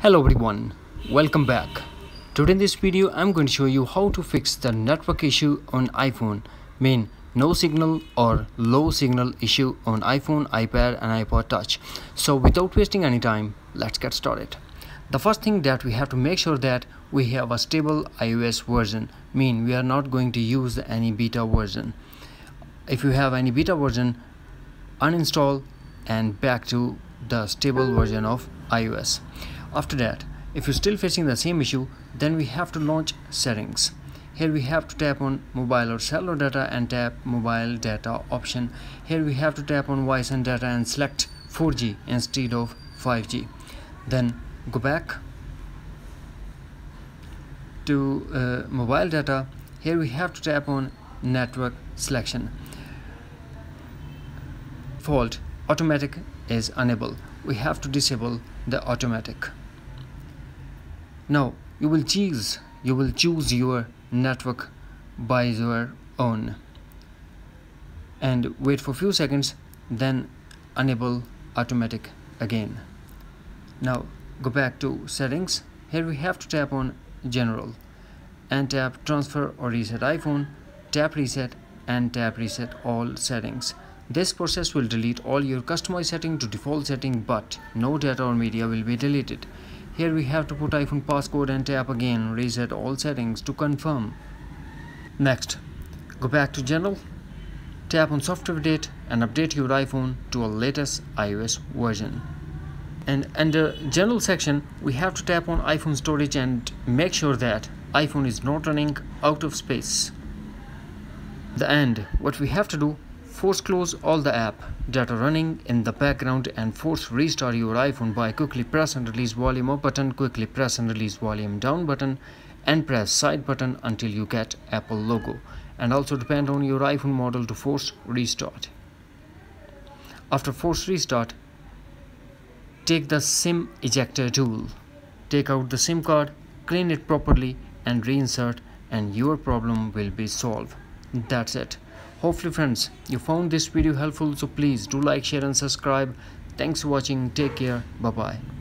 Hello everyone, welcome back. Today in this video I'm going to show you how to fix the network issue on iPhone, mean no signal or low signal issue on iPhone, iPad and iPod Touch. So without wasting any time, let's get started. The first thing that we have to make sure that we have a stable iOS version, mean we are not going to use any beta version. If you have any beta version, uninstall and back to the stable version of iOS. After that, if you're still facing the same issue, then we have to launch settings. Here we have to tap on mobile or cellular data and tap mobile data option. Here we have to tap on voice and data and select 4G instead of 5G. Then go back to mobile data. Here we have to tap on network selection. Default automatic is unable. We have to disable the automatic. Now you will choose your network by your own and wait for a few seconds, then enable automatic again. Now go back to settings. Here we have to tap on general and tap transfer or reset iPhone, tap reset and tap reset all settings. This process will delete all your customized setting to default setting, but no data or media will be deleted. Here we have to put iPhone passcode and tap again reset all settings to confirm. Next, go back to general, tap on software update and update your iPhone to a latest iOS version. And under general section, we have to tap on iPhone storage and make sure that iPhone is not running out of space. The end, what we have to do, force close all the app that are running in the background and force restart your iPhone by quickly press and release volume up button, quickly press and release volume down button and press side button until you get Apple logo, and also depend on your iPhone model to force restart. After force restart, take the SIM ejector tool, take out the SIM card, clean it properly and reinsert, and your problem will be solved. That's it. Hopefully friends, you found this video helpful, so please do like, share and subscribe. Thanks for watching. Take care. Bye bye.